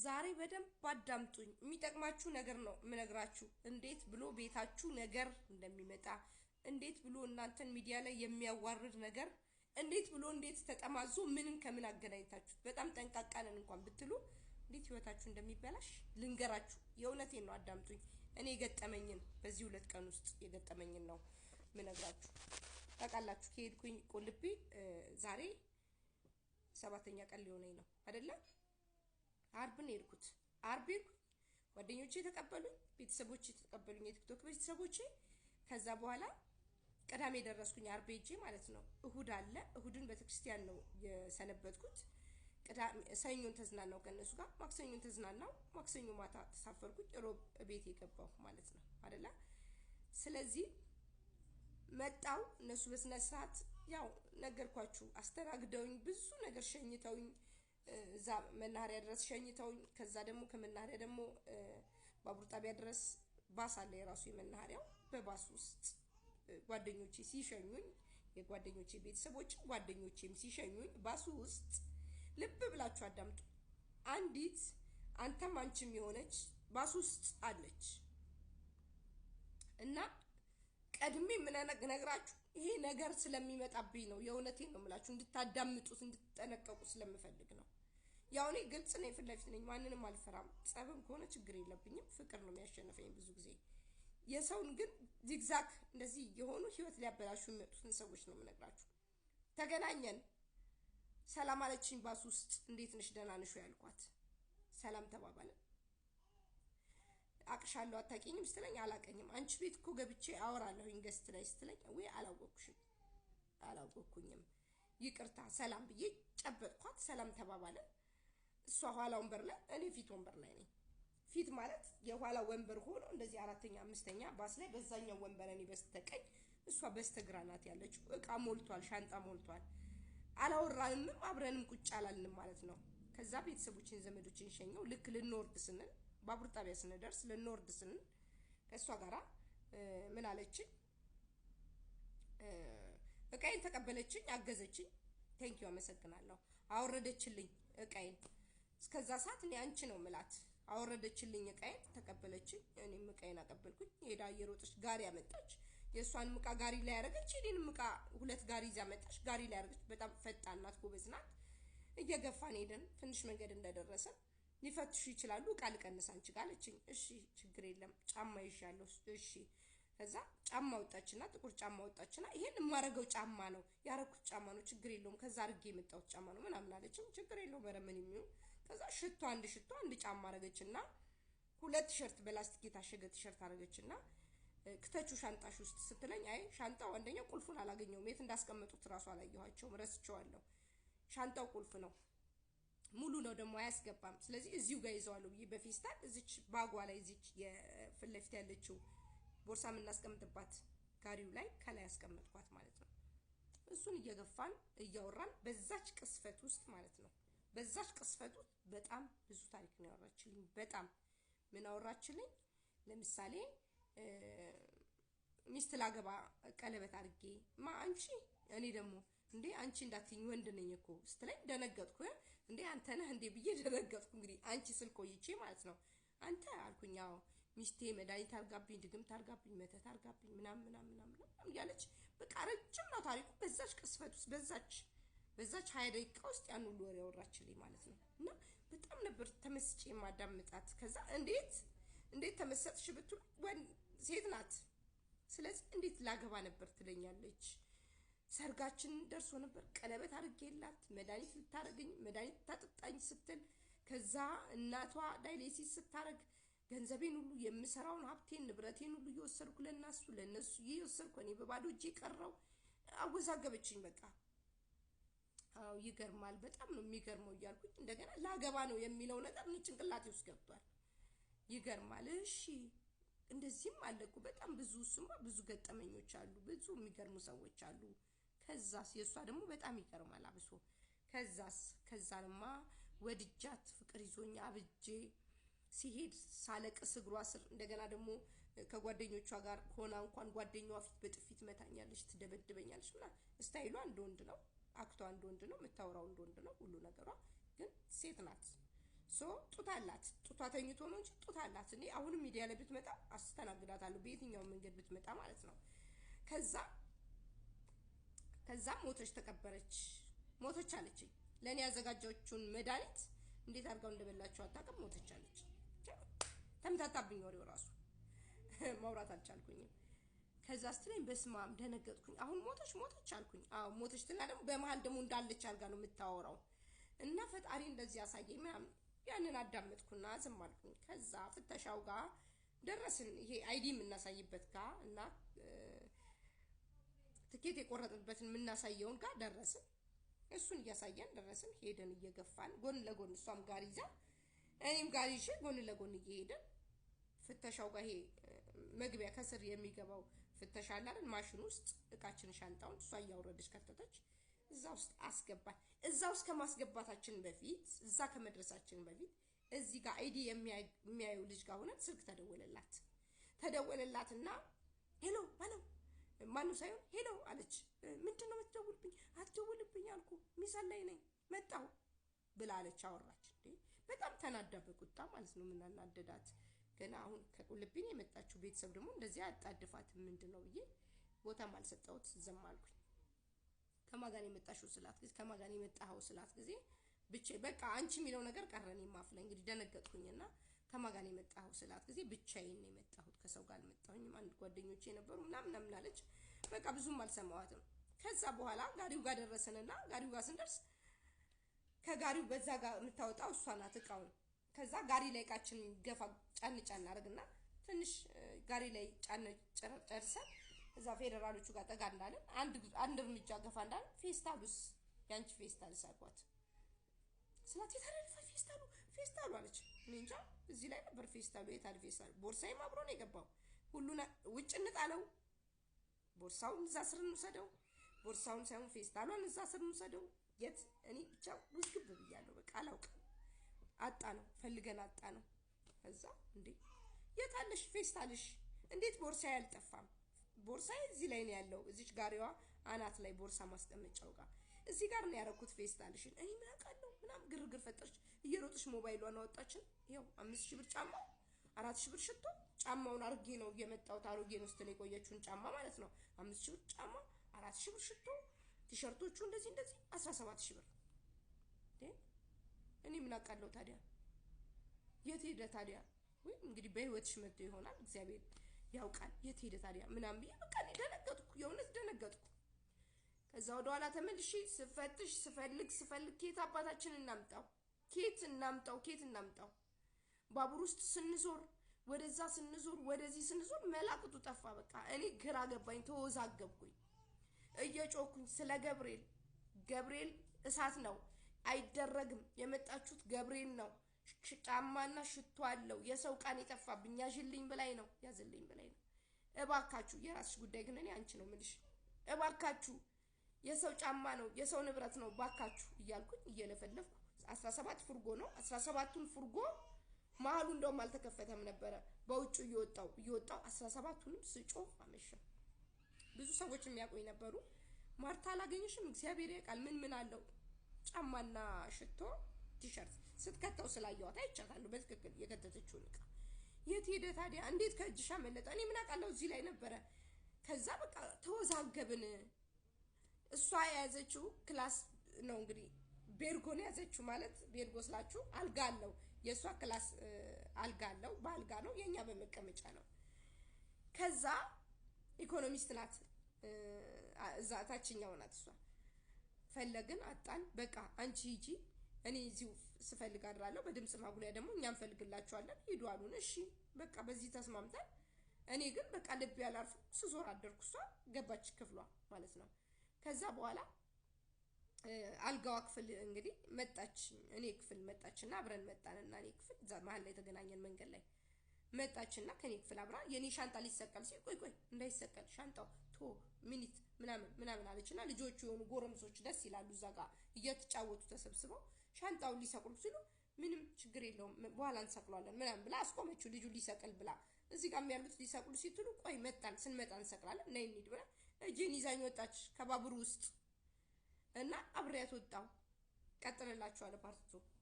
ዛሬ በደንብ አዳምጡኝ የሚጠቅማችሁ ነገር ነው ምነግራችሁ እንዴት ብሎ ቤታችሁ ነገር እንደሚመጣ እንዴት ብሎ እናንተን ሚዲያ ላይ የሚያዋርድ ነገር እንዴት ብሎ እንዴት ተጠማዞ ምንን ከምን አገናኝታችሁ በጣም ጠንቃቃነን እንኳን ብትሉ እንዴት ህይወታችሁ እንደሚበላሽ ልንገራችሁ የእውነቴን ነው አዳምጡኝ እኔ የገጠመኝን በዚህ ሁለት ቀን ውስጥ የገጠመኝን ነው ምነግራችሁ ታውቃላችሁ ከሄድኩኝ ቆልቢ ዛሬ ሰባተኛ ቀን ሊሆነኝ ነው አይደለ አርብን ሄድኩት አርብ ጓደኞቼ ተቀበሉኝ ቤተሰቦቼ ተቀበሉኝ የቲክቶክ ቤተሰቦቼ ከዛ በኋላ ቀዳሜ ደረስኩኝ አርብ ሄጄ ማለት ነው እሁድ አለ እሁድን በተክርስቲያን ነው የሰነበትኩት ቀዳሜ ሰኞን ተዝናናው ከነሱ ጋር ማክሰኞን ተዝናናው ማክሰኞ ማታ ተሳፈርኩኝ ሮብ ቤት የገባሁ ማለት ነው አይደለ ስለዚህ መጣው እነሱ በስነ ስርዓት ያው ነገርኳችሁ አስተናግደውኝ ብዙ ነገር ሸኝተውኝ እዛ መናኸሪያ ድረስ ሸኝተውኝ ከዛ ደግሞ ከመናኸሪያ ደግሞ ባቡር ጣቢያ ድረስ ባስ አለ የራሱ የመናኸሪያው በባስ ውስጥ ጓደኞቼ ሲሸኙኝ የጓደኞቼ ቤተሰቦች ጓደኞቼም ሲሸኙኝ ባሱ ውስጥ ልብ ብላችሁ አዳምጡ አንዲት አንተም አንቺም የሆነች ባሱ ውስጥ አለች እና ቀድሜ ምን ነግራችሁ ይሄ ነገር ስለሚመጣብኝ ነው የእውነቴን ነው የምላችሁ እንድታዳምጡት እንድትጠነቀቁ ስለምፈልግ ነው ያው እኔ ግልጽ ነኝ ፍለፊት ነኝ ማንንም አልፈራም ጸብም ከሆነ ችግር የለብኝም ፍቅር ነው የሚያሸንፈኝ ብዙ ጊዜ የሰውን ግን ዚግዛግ እንደዚህ የሆኑ ህይወት ሊያበላሹ የሚመጡትን ሰዎች ነው የምነግራችሁ ተገናኘን ሰላም አለችኝ ባስ ውስጥ እንዴት ነሽ ደህና ነሽ ያልኳት ሰላም ተባባልን አቅሻለሁ አታውቂኝም ስትለኝ አላቀኝም አንቺ ቤት እኮ ገብቼ አወራለሁኝ ገስት ላይ ስትለኝ ወይ አላወኩኝም ይቅርታ ሰላም ብዬ ጨበጥኳት ሰላም ተባባልን እሷ ኋላ ወንበር ላይ እኔ ፊት ወንበር ላይ ነኝ ፊት ማለት የኋላ ወንበር ሆኖ እንደዚህ አራተኛ አምስተኛ ባስ ላይ በዛኛው ወንበር እኔ በስተቀኝ እሷ በስተግራ ናት ያለችው እቃ ሞልቷል ሻንጣ ሞልቷል አላወራንም አብረንም ቁጭ አላልንም ማለት ነው ከዛ ቤተሰቦችን ዘመዶችን ሸኘው ልክ ልንወርድ ስንል ባቡር ጣቢያ ስንደርስ ልንወርድ ስንል ከሷ ጋራ ምን አለችኝ እቃዬን ተቀበለችኝ አገዘችኝ ቴንኪው አመሰግናለሁ አወረደችልኝ እቃዬን እስከዛ ሰዓት እኔ አንቺ ነው ምላት አወረደችልኝ እቃዬን ተቀበለችኝ እኔም እቃዬን አቀበልኩኝ ሄዳ እየሮጠች ጋሪ አመጣች የሷን ምቃ ጋሪ ላይ ያረገች እኔን ምቃ ሁለት ጋሪ ይዛ መጣች ጋሪ ላይ ያረገች በጣም ፈጣን ናት ጎበዝ ናት እየገፋን ሄደን ትንሽ መንገድ እንደደረሰ ሊፈትሹ ይችላሉ ቃል ቀንስ አንቺ ጋር አለችኝ እሺ ችግር የለም ጫማ ይሻለው እሺ ከዛ ጫማ ወጣችና ጥቁር ጫማ ወጣችና ይሄን ማረገው ጫማ ነው ያረኩት ጫማ ነው ችግር የለውም ከዛ አርጌ የመጣው ጫማ ነው ምናምን አለችኝ ችግር የለውም በረመን የሚሆን ከዛ ሽቶ አንድ ጫማ አረገችና ሁለት ቲሸርት በላስቲክ የታሸገ ቲሸርት አረገችና ክተቹ ሻንጣሽ ውስጥ ስትለኝ አይ ሻንጣው አንደኛ ቁልፉን አላገኘውም የት እንዳስቀመጡት ራሱ አላየኋቸውም ረስቼዋለሁ ሻንጣው ቁልፍ ነው ሙሉ ነው ደግሞ አያስገባም ስለዚህ እዚሁ ጋር ይዘዋለሁ ብዬ በፌስታል እዚች ባጓ ላይ እዚች የፍለፊት ያለችው ቦርሳ ምናስቀምጥባት ጋሪው ላይ ከላይ ያስቀምጥኳት ማለት ነው እሱን እየገፋን እያወራን በዛች ቅስፈት ውስጥ ማለት ነው በዛች ቅስፈት ውስጥ በጣም ብዙ ታሪክ ነው ያወራችልኝ በጣም ምን አወራችልኝ ለምሳሌ ሚስት ላገባ ቀለበት አርጌ አንቺ እኔ ደግሞ እንዴ አንቺ እንዳትኝ ወንድ ነኝ እኮ ስትለኝ ደነገጥኩ እንዴ አንተ ነህ እንዴ ብዬ ደነገጥኩ እንግዲህ አንቺ ስልኮይቼ ማለት ነው አንተ አልኩኛው ሚስቴ መድኃኒት አርጋብኝ ድግምት አርጋብኝ መተት አርጋብኝ ምናምን ያለች በቃ ረጅም ነው ታሪኩ በዛች ቅስፈት ውስጥ በዛች 20 ደቂቃ ውስጥ ያን ሁሉ ወሬ ያወራችልኝ ማለት ነው እና በጣም ነበር ተመስጬ ማዳምጣት ከዛ እንዴት ተመሰጥሽ ብትሉ ሴት ናት ስለዚህ እንዴት ላገባ ነበር ትለኛለች ሰርጋችን ደርሶ ነበር ቀለበት አርጌላት መድኃኒት ልታረገኝ መድኃኒት ታጠጣኝ ስትል ከዛ እናቷ ዳይሌሲስ ስታረግ ገንዘቤን ሁሉ የምሰራውን ሀብቴን ንብረቴን ሁሉ እየወሰድኩ ለነሱ እየወሰድኩ እኔ በባዶ እጄ ቀረው አወዛገበችኝ በቃ አው ይገርማል በጣም ነው የሚገርመው እያልኩኝ እንደገና ላገባ ነው የሚለው ነገር ጭንቅላቴ ውስጥ ገብቷል ይገርማል እሺ እንደዚህም አለኩ በጣም ብዙ ገጠመኞች አሉ ብዙ የሚገርሙ ሰዎች አሉ ከዛስ የሷ ደግሞ በጣም ይገርማል አብሶ ከዛማ ወድጃት ፍቅር ይዞኛ አብጄ ሲሄድ ሳለቅስ እግሯ ስር እንደገና ደግሞ ከጓደኞቿ ጋር ሆና እንኳን ጓደኛዋ ፊት በጥፊት መታኛለች ትደበድበኛለች እና ስታይሏ እንደወንድ ነው አክቷ እንደወንድ ነው የምታወራው እንደወንድ ነው ሁሉ ነገሯ ግን ሴት ናት ጡት አላት። ጡቷ ተኝቶ ነው እንጂ ጡት አላት። እኔ አሁንም ሚዲያ ላይ ብትመጣ አስተናግዳታለሁ በየትኛው መንገድ ብትመጣ ማለት ነው። ከዛ ሞተች ተቀበረች። ሞተች አለችኝ። ለኔ ያዘጋጀችውን መድኃኒት እንዴት አድርጋው እንደበላችሁ አታውቅም። ሞተች አለች። ተምታታብኝ ወሬው ራሱ ማውራት አልቻልኩኝም። ከዛ ስትለኝ በስማም ደነገጥኩኝ። አሁን ሞተች አልኩኝ። አዎ ሞተች ትልና ደግሞ በመሃል ደግሞ እንዳለች አድርጋ ነው የምታወራው። እና ፈጣሪ እንደዚህ ያሳየኝ ምናምን ያንን አዳመጥኩና ዝም አልኩኝ። ከዛ ፍተሻው ጋር ደረስን። ይሄ አይዲ የምናሳይበት ጋር እና ትኬት የቆረጥንበትን የምናሳየውን ጋር ደረስን። እሱን እያሳየን ደረስን። ሄደን እየገፋን ጎን ለጎን እሷም ጋር ይዛ እኔም ጋር ይዤ ጎን ለጎን እየሄድን ፍተሻው ጋር ይሄ መግቢያ ከስር የሚገባው ፍተሻ አላለን ማሽን ውስጥ እቃችን ሻንጣውን እሷ እያወረደች ከተተች። እዛ ውስጥ አስገባን። እዛ ውስጥ ከማስገባታችን በፊት እዛ ከመድረሳችን በፊት እዚህ ጋር አይዲ የሚያየው ልጅ ጋር ሆነን ስልክ ተደወለላትና ሄሎ ማነው ሳይሆን ሄሎ አለች። ምንድነው የምትደውልብኝ? አትደውልብኝ አልኩ ሚሳል ላይ ነኝ መጣሁ ብላ አለች። አወራች እንዴ በጣም ተናዳ በቁጣ ማለት ነው። ምን አናደዳት ገና አሁን ከቁልቢን የመጣችው ቤተሰብ ደግሞ እንደዚህ አጣድፋት ምንድነው ብዬ ቦታም አልሰጠሁት ዝም አልኩኝ። ከማጋን የመጣሽው ስላት ጊዜ ከማጋን የመጣው ስላት ጊዜ ብቻ በቃ አንቺ የሚለው ነገር ቀረኝ ማፍለ እንግዲህ ደነገጥኩኝና ከማጋን የመጣው ስላት ጊዜ ብቻዬን ነው የመጣሁት ከሰው ጋር አልመጣሁኝም አንድ ጓደኞቼ ነበሩ ምናምን አለች። በቃ ብዙም አልሰማዋትም። ከዛ በኋላ ጋሪው ጋር ደረሰንና ጋሪው ጋር ስንደርስ ከጋሪው በዛ ጋር የምታወጣው እሷ ናት እቃውን። ከዛ ጋሪ ላይ እቃችን ገፋ ጫን አድርግና ትንሽ ጋሪ ላይ ጫን ጨርሰን እዛ ፌደራሎቹ ጋር ጠጋ እንዳለን አንድ እርምጃ ገፋ እንዳለን ፌስታሉስ ያንቺ ፌስታል ሳቋት ስላት የታረፈ ፌስታሉ አለች። እኔ እንጃ እዚህ ላይ ነበር ፌስታሉ። የታል ፌስታሉ? ቦርሳዬም አብሮ ነው የገባው። ሁሉን ውጭ እንጣለው። ቦርሳውን እዛ ስር እንውሰደው። ቦርሳውን ሳይሆን ፌስታሉን እዛ ስር እንውሰደው። የት እኔ ብቻ ውዝግብ ብያለሁ። በቃ አላውቅም። አጣ ነው ፈልገን አጣ ነው። ከዛ እንዴ የታለሽ ፌስታልሽ? እንዴት ቦርሳዬ አልጠፋም? ቦርሳዬ እዚህ ላይ ነው ያለው። እዚች ጋሪዋ አናት ላይ ቦርሳ ማስቀመጫው ጋር እዚህ ጋር ነው ያረኩት ፌስታልሽን። እኔ ምን አውቃለሁ ምናምን ግርግር ፈጠረች። እየሮጥሽ ሞባይሏን አወጣችን። ይኸው 5000 ብር ጫማ 4000 ብር ሽቶ ጫማውን አርጌ ነው የመጣው። ታሮጌ ነው ስትል የቆየችውን ጫማ ማለት ነው። 5000 ብር ጫማ 4000 ብር ሽቶ ቲሸርቶቹ እንደዚህ 17000 ብር። እኔ ምን አውቃለሁ ታዲያ የት ሄደ ታዲያ? ወይ እንግዲህ በህይወትሽ መጥቶ ይሆናል እግዚአብሔር ያውቃል። የት ሄደ ታዲያ ምናምን ብዬ በቃ እኔ ደነገጥኩ። የእውነት ደነገጥኩ። ከዛ ወደ ኋላ ተመልሼ ስፈትሽ ስፈልግ ኬት አባታችን እናምጣው ባቡር ውስጥ ስንዞር ወደዛ ስንዞር ወደዚህ ስንዞር መላቅጡ ጠፋ። በቃ እኔ ግራ ገባኝ፣ ተወዛገብኩኝ። እየጮኩኝ ስለ ገብርኤል እሳት ነው አይደረግም፣ የመጣችሁት ገብርኤል ነው፣ ጫማና ሽቶ አለው፣ የሰው ቃን የጠፋብኝ ያዝልኝ በላይ ነው። እባካችሁ የራስሽ ጉዳይ ግን እኔ አንቺ ነው የምልሽ። እባካችሁ የሰው ጫማ ነው የሰው ንብረት ነው ባካችሁ እያልኩኝ እየለፈለፍኩ 17 ፉርጎ ነው 17ቱን ፉርጎ መሀሉ እንደውም አልተከፈተም ነበረ። በውጭ እየወጣው 17ቱንም ስጮህ አመሸ። ብዙ ሰዎች የሚያቆይ ነበሩ። ማርታ አላገኘሽም? እግዚአብሔር ያውቃል ምን አለው ጫማና ሽቶ ቲሸርት ስትከተው ስላየዋት አይቻታለሁ በትክክል የከተተችውን እቃ። የት ሄደ ታዲያ? እንዴት ከእጅሽ አመለጠ? እኔ ምን አውቃለሁ እዚህ ላይ ነበረ። ከዛ በቃ ተወዛገብን። እሷ የያዘችው ክላስ ነው እንግዲህ ቤርጎን ያዘችው ማለት ቤርጎ ስላችሁ አልጋ አለው። የሷ ክላስ አልጋ አለው፣ በአልጋ ነው፣ የኛ በመቀመጫ ነው። ከዛ ኢኮኖሚስት ናት፣ እዛ ታችኛው ናት እሷ። ፈለግን አጣን። በቃ አንቺ ሂጂ እኔ እዚሁ ስፈልግ አድራለሁ፣ በድምጽ ማጉሊያ ደግሞ እኛም ፈልግላችኋለን ሂዱ አሉን። እሺ በቃ በዚህ ተስማምተን እኔ ግን በቃ ልብ ያላርፍ ስዞር አደርኩ። እሷ ገባች ክፍሏ ማለት ነው። ከዛ በኋላ አልጋዋ ክፍል እንግዲህ መጣች፣ እኔ ክፍል መጣችና አብረን መጣንና እኔ ክፍል እዛ መሀል ላይ ተገናኘን መንገድ ላይ መጣችና ከኔ ክፍል አብራ የኔ ሻንጣ ሊሰቀል ሲል ቆይ እንዳይሰቀል ሻንጣው ቶ ሚኒት ምናምን አለችና ልጆቹ የሆኑ ጎረምሶች ደስ ይላሉ እዛ ጋር እየተጫወቱ ተሰብስበው ሻንጣውን ሊሰቅሉ ሲሉ ምንም ችግር የለውም በኋላ እንሰቅሏለን ምናምን ብላ አስቆመችው። ልጁ ሊሰቅል ብላ እዚህ ጋር ያሉት ሊሰቅሉ ሲትሉ ቆይ ስንመጣ እንሰቅላለን ነይ እንሂድ ብላ እጄን ይዛኝ ወጣች ከባቡር ውስጥ እና አብሬያት ወጣው። ቀጥለላችኋለሁ ፓርት 2